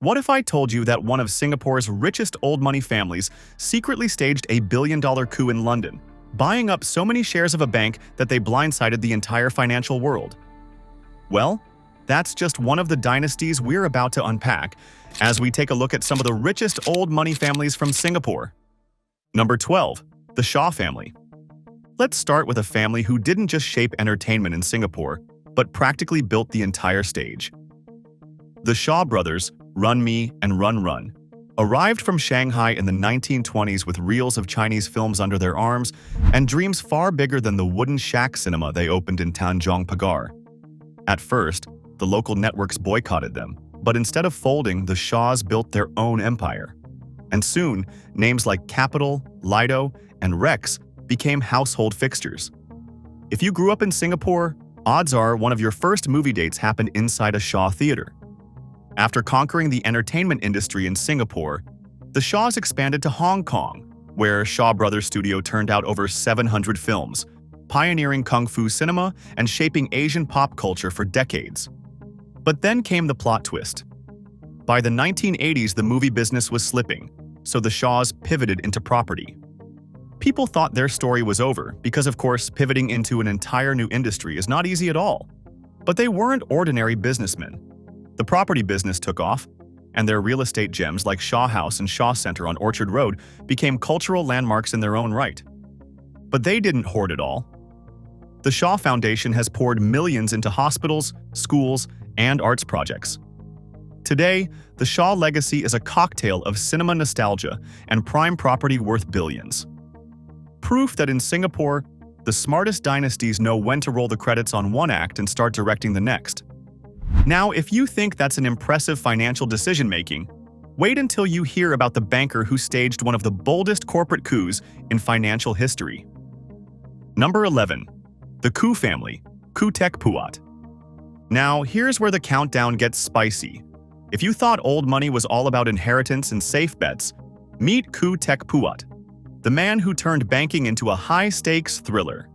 What if I told you that one of Singapore's richest old money families secretly staged a billion-dollar coup in London, buying up so many shares of a bank that they blindsided the entire financial world? Well, that's just one of the dynasties we're about to unpack as we take a look at some of the richest old money families from Singapore. Number 12. The Shaw family. Let's start with a family who didn't just shape entertainment in Singapore, but practically built the entire stage. The Shaw brothers, Run Me and Run Run, arrived from Shanghai in the 1920s with reels of Chinese films under their arms and dreams far bigger than the wooden shack cinema they opened in Tanjong Pagar. At first, the local networks boycotted them, but instead of folding, the Shaws built their own empire. And soon, names like Capital, Lido, and Rex became household fixtures. If you grew up in Singapore, odds are one of your first movie dates happened inside a Shaw theater. After conquering the entertainment industry in Singapore, the Shaws expanded to Hong Kong, where Shaw Brothers Studio turned out over 700 films, pioneering kung fu cinema and shaping Asian pop culture for decades. But then came the plot twist. By the 1980s, the movie business was slipping, so the Shaws pivoted into property. People thought their story was over because, of course, pivoting into an entire new industry is not easy at all. But they weren't ordinary businessmen. The property business took off, and their real estate gems like Shaw House and Shaw Center on Orchard Road became cultural landmarks in their own right. But they didn't hoard it all. The Shaw Foundation has poured millions into hospitals, schools, and arts projects. Today, the Shaw legacy is a cocktail of cinema nostalgia and prime property worth billions. Proof that in Singapore, the smartest dynasties know when to roll the credits on one act and start directing the next. Now, if you think that's an impressive financial decision-making, wait until you hear about the banker who staged one of the boldest corporate coups in financial history. Number 11. The Khoo family, Khoo Teck Puat. Now, here's where the countdown gets spicy. If you thought old money was all about inheritance and safe bets, meet Khoo Teck Puat, the man who turned banking into a high-stakes thriller.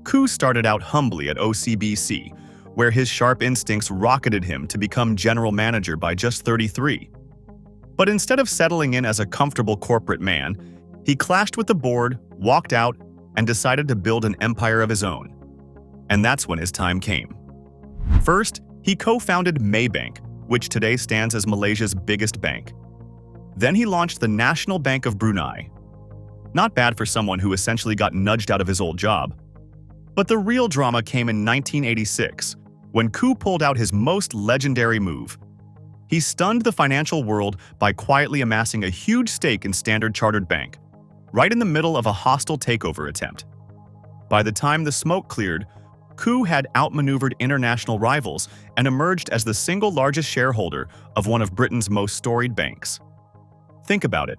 Khoo started out humbly at OCBC, where his sharp instincts rocketed him to become general manager by just 33. But instead of settling in as a comfortable corporate man, he clashed with the board, walked out, and decided to build an empire of his own. And that's when his time came. First, he co-founded Maybank, which today stands as Malaysia's biggest bank. Then he launched the National Bank of Brunei. Not bad for someone who essentially got nudged out of his old job. But the real drama came in 1986, when Khoo pulled out his most legendary move. He stunned the financial world by quietly amassing a huge stake in Standard Chartered Bank, right in the middle of a hostile takeover attempt. By the time the smoke cleared, Khoo had outmaneuvered international rivals and emerged as the single largest shareholder of one of Britain's most storied banks. Think about it.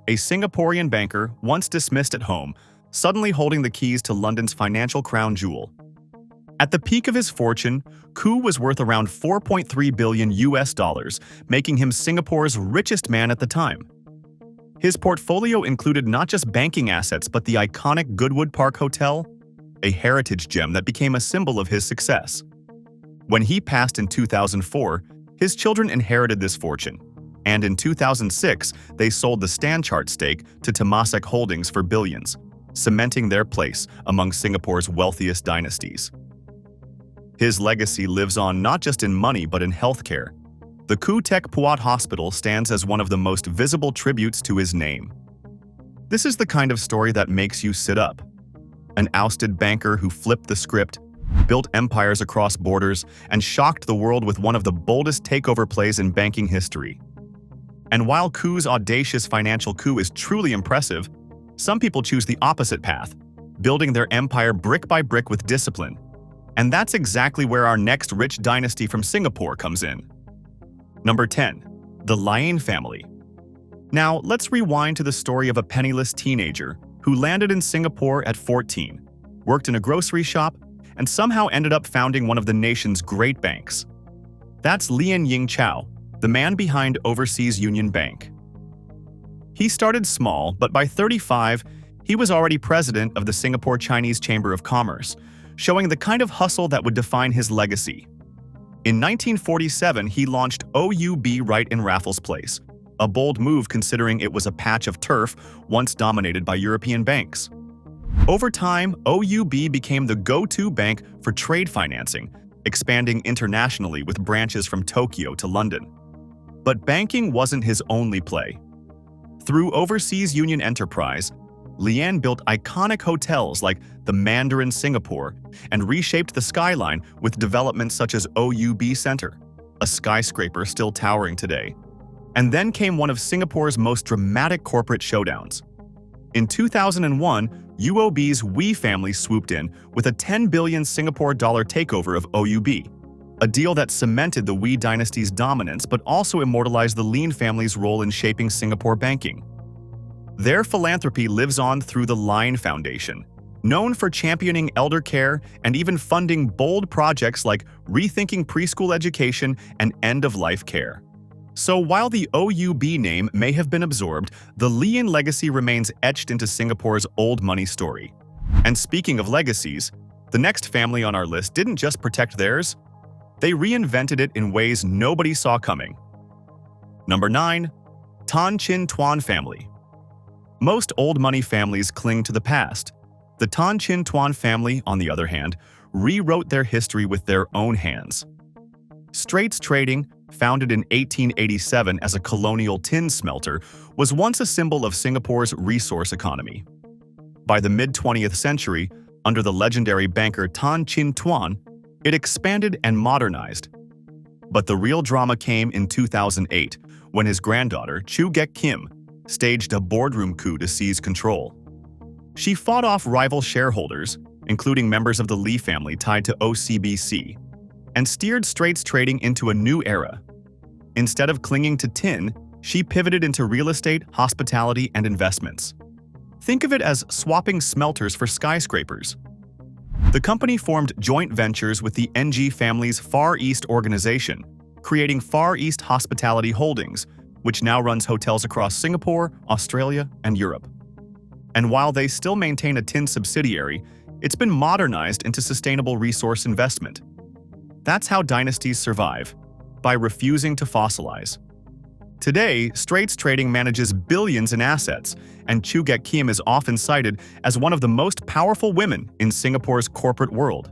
A Singaporean banker, once dismissed at home, suddenly holding the keys to London's financial crown jewel. At the peak of his fortune, Khoo was worth around $4.3 billion, making him Singapore's richest man at the time. His portfolio included not just banking assets but the iconic Goodwood Park Hotel, a heritage gem that became a symbol of his success. When he passed in 2004, his children inherited this fortune, and in 2006, they sold the Stanchart stake to Temasek Holdings for billions, cementing their place among Singapore's wealthiest dynasties. His legacy lives on not just in money but in healthcare. The Khoo Teck Puat Hospital stands as one of the most visible tributes to his name. This is the kind of story that makes you sit up. An ousted banker who flipped the script, built empires across borders, and shocked the world with one of the boldest takeover plays in banking history. And while Khoo's audacious financial coup is truly impressive, some people choose the opposite path, building their empire brick by brick with discipline. And that's exactly where our next rich dynasty from Singapore comes in. Number 10. The Lien Family. Now, let's rewind to the story of a penniless teenager who landed in Singapore at 14, worked in a grocery shop, and somehow ended up founding one of the nation's great banks. That's Lien Chow, the man behind Overseas Union Bank. He started small, but by 35, he was already president of the Singapore Chinese Chamber of Commerce, showing the kind of hustle that would define his legacy. In 1947, he launched OUB right in Raffles Place, a bold move considering it was a patch of turf once dominated by European banks. Over time, OUB became the go-to bank for trade financing, expanding internationally with branches from Tokyo to London. But banking wasn't his only play. Through Overseas Union Enterprise, Lien built iconic hotels like the Mandarin Singapore and reshaped the skyline with developments such as OUB Center, a skyscraper still towering today. And then came one of Singapore's most dramatic corporate showdowns. In 2001, UOB's Wee family swooped in with a 10 billion Singapore dollar takeover of OUB, a deal that cemented the Wee dynasty's dominance but also immortalized the Lien family's role in shaping Singapore banking. Their philanthropy lives on through the Lien Foundation, known for championing elder care and even funding bold projects like rethinking preschool education and end-of-life care. So while the OUB name may have been absorbed, the Lien legacy remains etched into Singapore's old money story. And speaking of legacies, the next family on our list didn't just protect theirs, they reinvented it in ways nobody saw coming. Number 9. Tan Chin Tuan Family. Most old money families cling to the past. The Tan Chin Tuan family, on the other hand, rewrote their history with their own hands. Straits Trading, founded in 1887 as a colonial tin smelter, was once a symbol of Singapore's resource economy. By the mid-20th century, under the legendary banker Tan Chin Tuan, it expanded and modernized. But the real drama came in 2008, when his granddaughter, Khoo Teck Puat, staged a boardroom coup to seize control. She fought off rival shareholders, including members of the Lien family tied to OCBC, and steered Straits Trading into a new era. Instead of clinging to tin, she pivoted into real estate, hospitality, and investments. Think of it as swapping smelters for skyscrapers. The company formed joint ventures with the NG family's Far East organization, creating Far East Hospitality Holdings, which now runs hotels across Singapore, Australia, and Europe. And while they still maintain a tin subsidiary, it's been modernized into sustainable resource investment. That's how dynasties survive, by refusing to fossilize. Today, Straits Trading manages billions in assets, and Khoo Teck Puat is often cited as one of the most powerful women in Singapore's corporate world.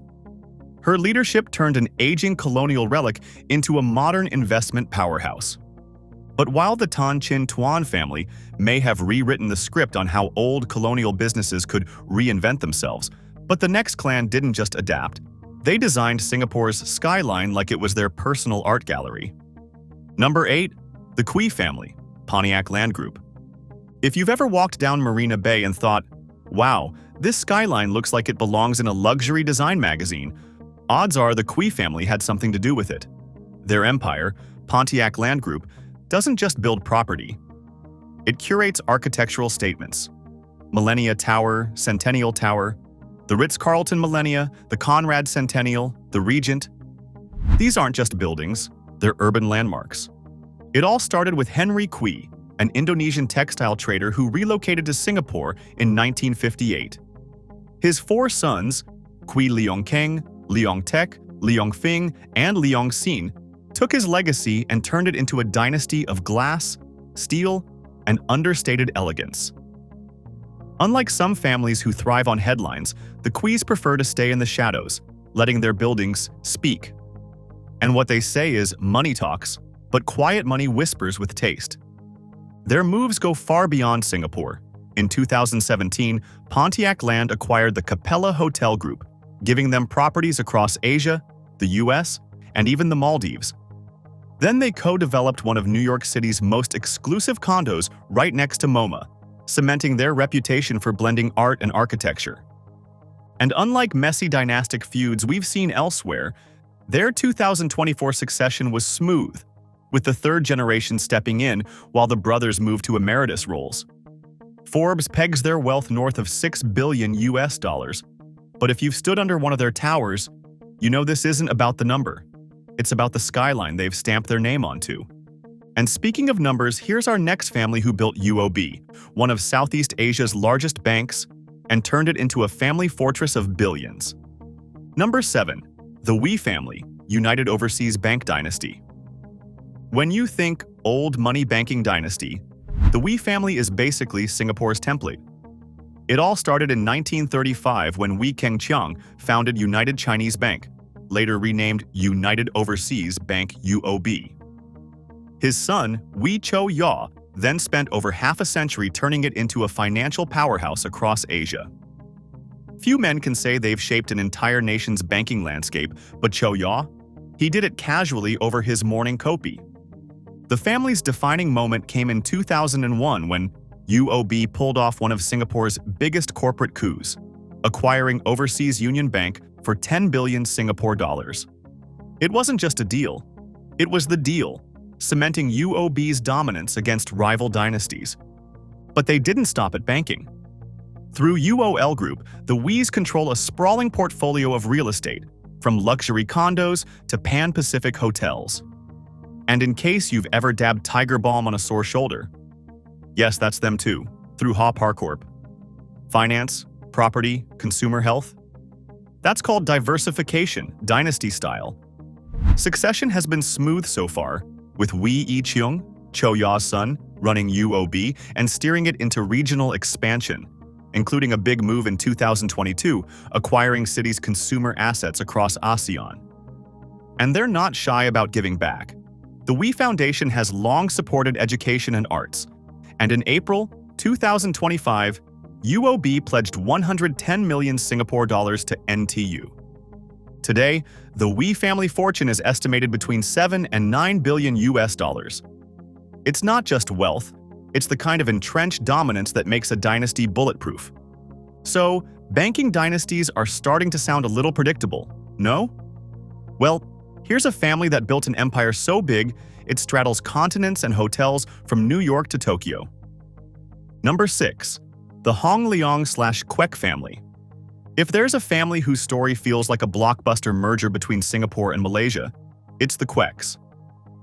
Her leadership turned an aging colonial relic into a modern investment powerhouse. But while the Tan Chin Tuan family may have rewritten the script on how old colonial businesses could reinvent themselves, but the next clan didn't just adapt. They designed Singapore's skyline like it was their personal art gallery. Number 8. The Kwee family, Pontiac Land Group. If you've ever walked down Marina Bay and thought, wow, this skyline looks like it belongs in a luxury design magazine, odds are the Kwee family had something to do with it. Their empire, Pontiac Land Group, doesn't just build property. It curates architectural statements. Millennia Tower, Centennial Tower, the Ritz-Carlton Millennia, the Conrad Centennial, the Regent. These aren't just buildings, they're urban landmarks. It all started with Henry Kwee, an Indonesian textile trader who relocated to Singapore in 1958. His 4 sons, Kwee Leong Keng, Leong Tek, Leong Fing, and Leong Sin, took his legacy and turned it into a dynasty of glass, steel, and understated elegance. Unlike some families who thrive on headlines, the Kwees prefer to stay in the shadows, letting their buildings speak. And what they say is money talks, but quiet money whispers with taste. Their moves go far beyond Singapore. In 2017, Pontiac Land acquired the Capella Hotel Group, giving them properties across Asia, the US, and even the Maldives. Then they co-developed one of New York City's most exclusive condos right next to MoMA, cementing their reputation for blending art and architecture. And unlike messy dynastic feuds we've seen elsewhere, their 2024 succession was smooth, with the 3rd generation stepping in while the brothers moved to emeritus roles. Forbes pegs their wealth north of $6 billion US. But if you've stood under one of their towers, you know this isn't about the number. It's about the skyline they've stamped their name onto. And speaking of numbers, here's our next family who built UOB, one of Southeast Asia's largest banks, and turned it into a family fortress of billions. Number 7. The Wee family, United Overseas Bank Dynasty. When you think old money banking dynasty, the Wee family is basically Singapore's template. It all started in 1935 when Wee Keng Chiang founded United Chinese Bank, later renamed United Overseas Bank UOB. His son, Wee Cho Yaw, then spent over half a century turning it into a financial powerhouse across Asia. Few men can say they've shaped an entire nation's banking landscape, but Cho Yaw? He did it casually over his morning kopi. The family's defining moment came in 2001 when UOB pulled off one of Singapore's biggest corporate coups, acquiring Overseas Union Bank for 10 billion Singapore dollars. It wasn't just a deal, it was the deal, cementing UOB's dominance against rival dynasties. But they didn't stop at banking. Through UOL Group, the Wees control a sprawling portfolio of real estate, from luxury condos to Pan-Pacific hotels. And in case you've ever dabbed Tiger Balm on a sore shoulder, yes, that's them too, through Ha Parcorp. Finance, property, consumer health. That's called diversification, dynasty style. Succession has been smooth so far, with Wee Ee Cheung, Cho Yaw's son, running UOB and steering it into regional expansion, including a big move in 2022, acquiring Citi's consumer assets across ASEAN. And they're not shy about giving back. The Lien Foundation has long supported education and arts, and in April 2025, UOB pledged 110 million Singapore dollars to NTU. Today, the Wee family fortune is estimated between 7 and 9 billion US dollars. It's not just wealth, it's the kind of entrenched dominance that makes a dynasty bulletproof. So, banking dynasties are starting to sound a little predictable, no? Well, here's a family that built an empire so big, it straddles continents and hotels from New York to Tokyo. Number 6. The Hong Leong/Kwee family. If there's a family whose story feels like a blockbuster merger between Singapore and Malaysia, it's the Kwees.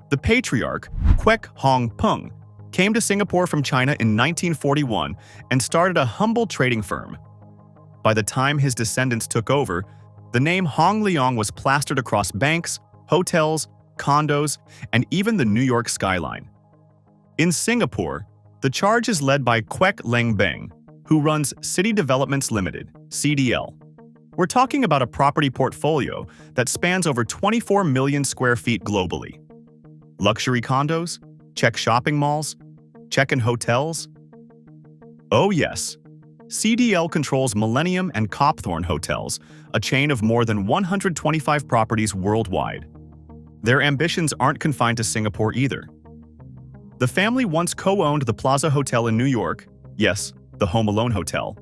The patriarch, Kwee Hong Peng, came to Singapore from China in 1941 and started a humble trading firm. By the time his descendants took over, the name Hong Leong was plastered across banks, hotels, condos, and even the New York skyline. In Singapore, the charge is led by Kwek Leng Beng, who runs City Developments Limited, CDL. We're talking about a property portfolio that spans over 24 million square feet globally. Luxury condos? Check shopping malls? Check in hotels? Oh yes, CDL controls Millennium and Copthorne Hotels, a chain of more than 125 properties worldwide. Their ambitions aren't confined to Singapore either. The family once co-owned the Plaza Hotel in New York, yes, the Home Alone Hotel,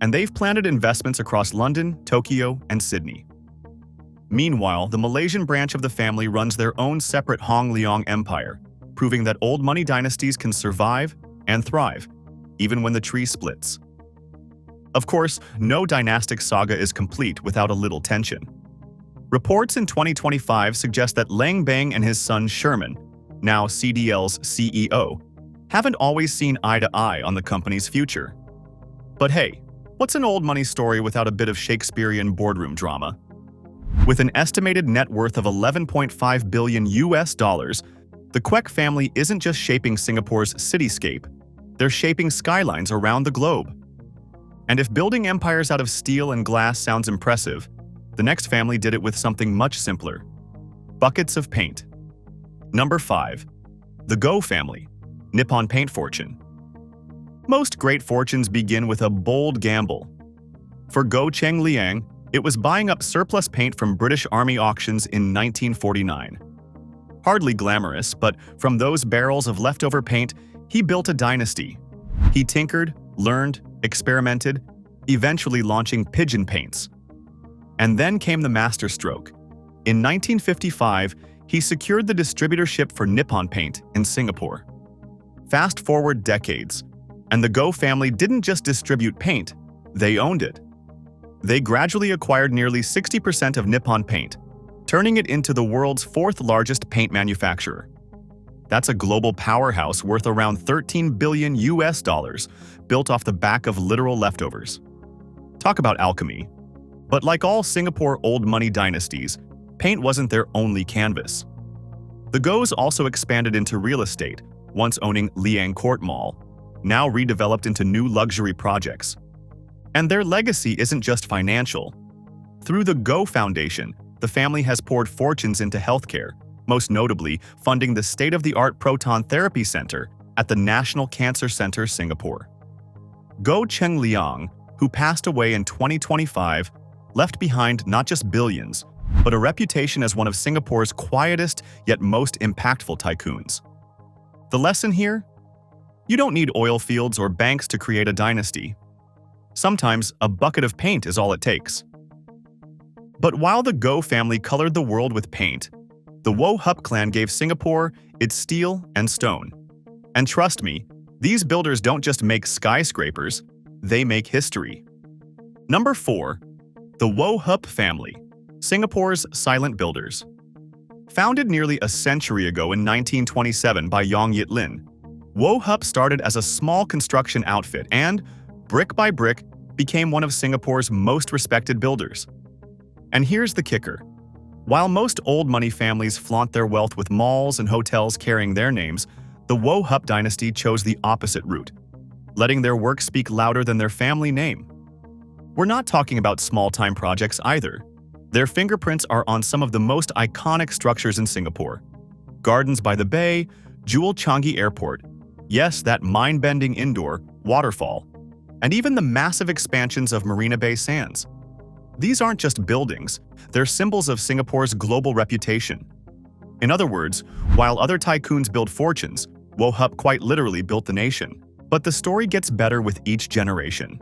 and they've planted investments across London, Tokyo, and Sydney. Meanwhile, the Malaysian branch of the family runs their own separate Hong Leong empire, proving that old money dynasties can survive and thrive, even when the tree splits. Of course, no dynastic saga is complete without a little tension. Reports in 2025 suggest that Leng Beng and his son Sherman, now CDL's CEO, haven't always seen eye to eye on the company's future. But hey, what's an old money story without a bit of Shakespearean boardroom drama? With an estimated net worth of 11.5 billion US dollars, the Kwee family isn't just shaping Singapore's cityscape, they're shaping skylines around the globe. And if building empires out of steel and glass sounds impressive, the next family did it with something much simpler: buckets of paint. Number 5. The Goh family, Nippon paint fortune. Most great fortunes begin with a bold gamble. For Goh Cheng Liang, it was buying up surplus paint from British Army auctions in 1949. Hardly glamorous, but from those barrels of leftover paint, he built a dynasty. He tinkered, learned, experimented, eventually launching pigeon paints. And then came the masterstroke. In 1955, he secured the distributorship for Nippon Paint in Singapore. Fast forward decades, and the Goh family didn't just distribute paint, they owned it. They gradually acquired nearly 60% of Nippon Paint, turning it into the world's fourth largest paint manufacturer. That's a global powerhouse worth around 13 billion US dollars, built off the back of literal leftovers. Talk about alchemy. But like all Singapore old money dynasties, paint wasn't their only canvas. The Gohs also expanded into real estate, once owning Liang Court Mall, now redeveloped into new luxury projects. And their legacy isn't just financial. Through the Woh Foundation, the family has poured fortunes into healthcare, most notably funding the state-of-the-art proton therapy center at the National Cancer Center, Singapore. Goh Cheng Liang, who passed away in 2025, left behind not just billions, but a reputation as one of Singapore's quietest yet most impactful tycoons. The lesson here? You don't need oil fields or banks to create a dynasty. Sometimes a bucket of paint is all it takes. But while the Goh family colored the world with paint, the Woh Hup clan gave Singapore its steel and stone. And trust me, these builders don't just make skyscrapers, they make history. Number 4. The Woh Hup family, Singapore's silent builders. Founded nearly a century ago in 1927 by Yong Yit Lin, Woh Hup started as a small construction outfit and, brick by brick, became one of Singapore's most respected builders. And here's the kicker. While most old money families flaunt their wealth with malls and hotels carrying their names, the Woh Hup dynasty chose the opposite route, letting their work speak louder than their family name. We're not talking about small-time projects either. Their fingerprints are on some of the most iconic structures in Singapore. Gardens by the Bay, Jewel Changi Airport, yes, that mind-bending indoor waterfall, and even the massive expansions of Marina Bay Sands. These aren't just buildings, they're symbols of Singapore's global reputation. In other words, while other tycoons build fortunes, Woh Hup quite literally built the nation. But the story gets better with each generation.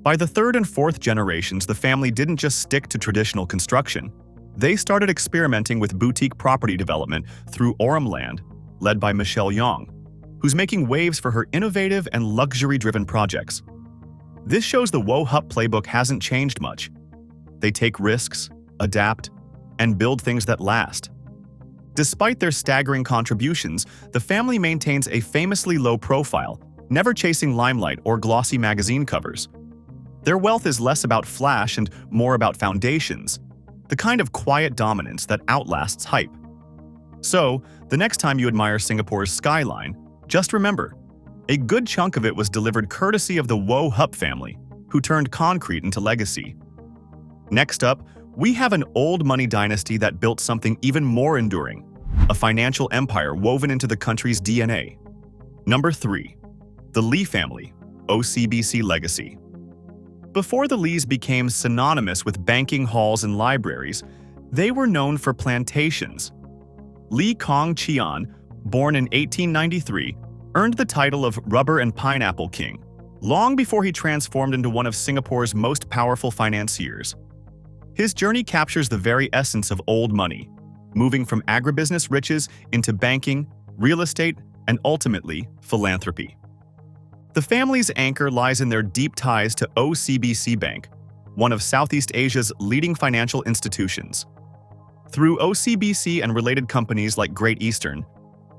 By the third and fourth generations, the family didn't just stick to traditional construction. They started experimenting with boutique property development through Aurum Land, led by Michelle Yong, who's making waves for her innovative and luxury-driven projects. This shows the Woh Hup playbook hasn't changed much. They take risks, adapt, and build things that last. Despite their staggering contributions, the family maintains a famously low profile, never chasing limelight or glossy magazine covers. Their wealth is less about flash and more about foundations, the kind of quiet dominance that outlasts hype. So, the next time you admire Singapore's skyline, just remember, a good chunk of it was delivered courtesy of the Woh Hup family, who turned concrete into legacy. Next up, we have an old money dynasty that built something even more enduring, a financial empire woven into the country's DNA. Number 3. The Lien Family, OCBC legacy. Before the Lies became synonymous with banking halls and libraries, they were known for plantations. Lee Kong Chian, born in 1893, earned the title of Rubber and Pineapple King, long before he transformed into one of Singapore's most powerful financiers. His journey captures the very essence of old money, moving from agribusiness riches into banking, real estate, and ultimately, philanthropy. The family's anchor lies in their deep ties to OCBC Bank, one of Southeast Asia's leading financial institutions. Through OCBC and related companies like Great Eastern,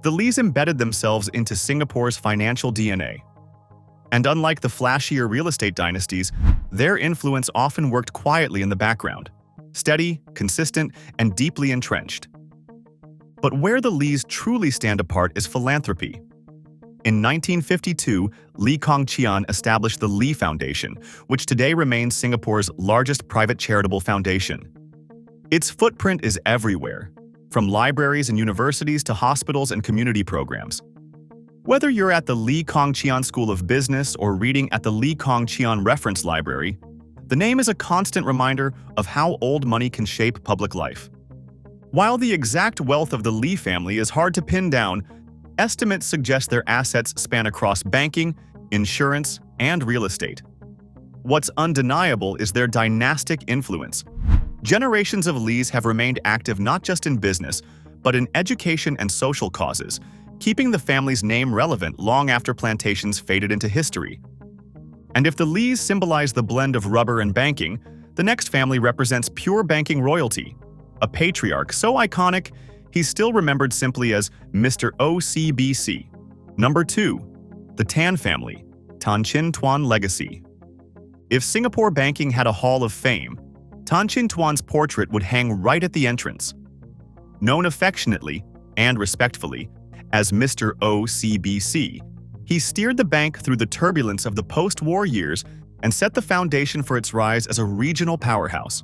the Lies embedded themselves into Singapore's financial DNA. And unlike the flashier real estate dynasties, their influence often worked quietly in the background, steady, consistent, and deeply entrenched. But where the Lies truly stand apart is philanthropy. In 1952, Lee Kong Chian established the Lien Foundation, which today remains Singapore's largest private charitable foundation. Its footprint is everywhere, from libraries and universities to hospitals and community programs. Whether you're at the Lee Kong Chian School of Business or reading at the Lee Kong Chian Reference Library, the name is a constant reminder of how old money can shape public life. While the exact wealth of the Lien family is hard to pin down, estimates suggest their assets span across banking, insurance, and real estate. What's undeniable is their dynastic influence. Generations of Lies have remained active not just in business, but in education and social causes, keeping the family's name relevant long after plantations faded into history. And if the Lies symbolize the blend of rubber and banking, the next family represents pure banking royalty, a patriarch so iconic he's still remembered simply as Mr. OCBC. Number 2. The Tan family, Tan Chin Tuan legacy. If Singapore banking had a hall of fame, Tan Chin Tuan's portrait would hang right at the entrance. Known affectionately and respectfully as Mr. OCBC, he steered the bank through the turbulence of the post-war years and set the foundation for its rise as a regional powerhouse.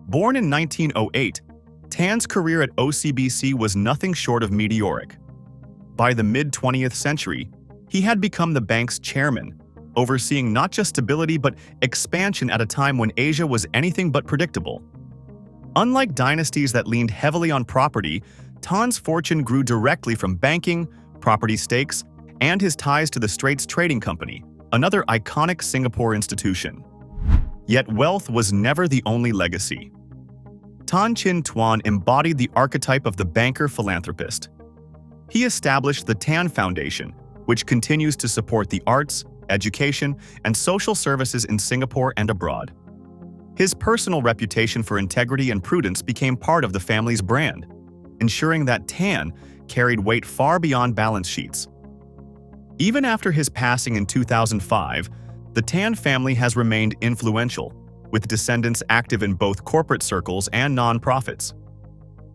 Born in 1908, Tan's career at OCBC was nothing short of meteoric. By the mid-20th century, he had become the bank's chairman, overseeing not just stability but expansion at a time when Asia was anything but predictable. Unlike dynasties that leaned heavily on property, Tan's fortune grew directly from banking, property stakes, and his ties to the Straits Trading Company, another iconic Singapore institution. Yet wealth was never the only legacy. Tan Chin Tuan embodied the archetype of the banker-philanthropist. He established the Lien Foundation, which continues to support the arts, education, and social services in Singapore and abroad. His personal reputation for integrity and prudence became part of the family's brand, ensuring that Tan carried weight far beyond balance sheets. Even after his passing in 2005, the Tan family has remained influential, with descendants active in both corporate circles and non-profits.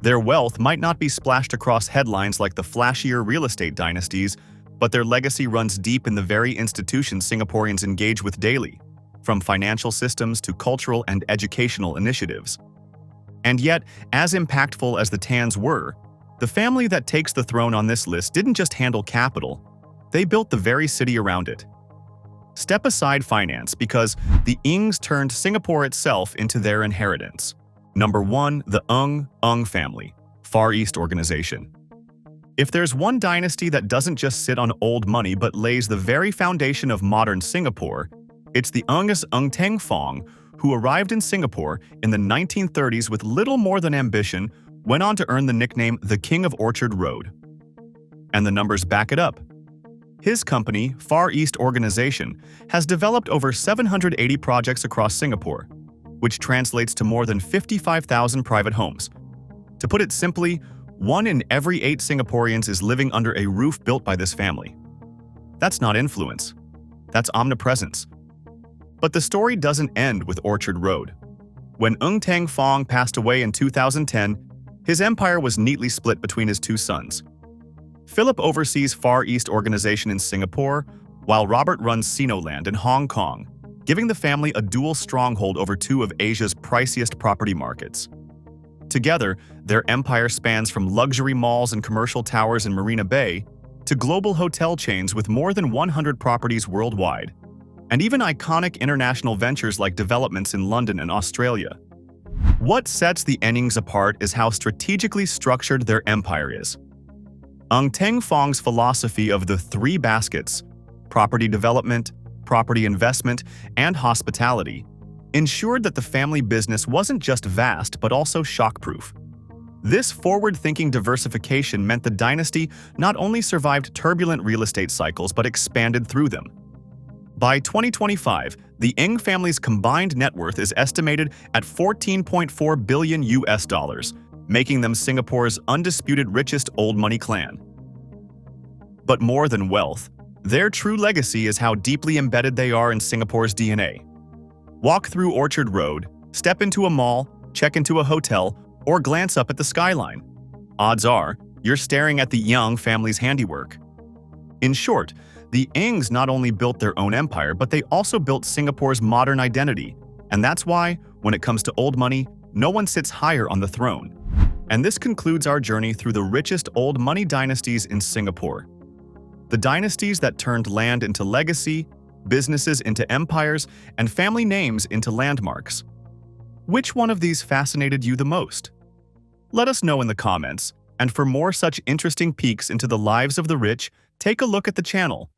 Their wealth might not be splashed across headlines like the flashier real estate dynasties, but their legacy runs deep in the very institutions Singaporeans engage with daily, from financial systems to cultural and educational initiatives. And yet, as impactful as the Tans were, the family that takes the throne on this list didn't just handle capital, they built the very city around it. Step aside finance because the Ngs turned Singapore itself into their inheritance. Number 1. The Ng Family, Far East Organization. If there's one dynasty that doesn't just sit on old money but lays the very foundation of modern Singapore, it's the Ngs Ng Teng Fong, who arrived in Singapore in the 1930s with little more than ambition, went on to earn the nickname the King of Orchard Road. And the numbers back it up. His company, Far East Organization, has developed over 780 projects across Singapore, which translates to more than 55,000 private homes. To put it simply, 1 in every 8 Singaporeans is living under a roof built by this family. That's not influence. That's omnipresence. But the story doesn't end with Orchard Road. When Ng Teng Fong passed away in 2010, his empire was neatly split between his 2 sons. Philip oversees Far East Organization in Singapore, while Robert runs Sinoland in Hong Kong, giving the family a dual stronghold over 2 of Asia's priciest property markets. Together, their empire spans from luxury malls and commercial towers in Marina Bay to global hotel chains with more than 100 properties worldwide, and even iconic international ventures like developments in London and Australia. What sets the Ngs apart is how strategically structured their empire is. Ng Teng Fong's philosophy of the 3 baskets, property development, property investment, and hospitality, ensured that the family business wasn't just vast but also shockproof. This forward-thinking diversification meant the dynasty not only survived turbulent real estate cycles but expanded through them. By 2025, the Ng family's combined net worth is estimated at $14.4 billion, making them Singapore's undisputed richest old money clan. But more than wealth, their true legacy is how deeply embedded they are in Singapore's DNA. Walk through Orchard Road, step into a mall, check into a hotel, or glance up at the skyline. Odds are, you're staring at the Yang family's handiwork. In short, the Ngs not only built their own empire, but they also built Singapore's modern identity. And that's why, when it comes to old money, no one sits higher on the throne. And this concludes our journey through the richest old money dynasties in Singapore. The dynasties that turned land into legacy, businesses into empires, and family names into landmarks. Which one of these fascinated you the most? Let us know in the comments, and for more such interesting peeks into the lives of the rich, take a look at the channel.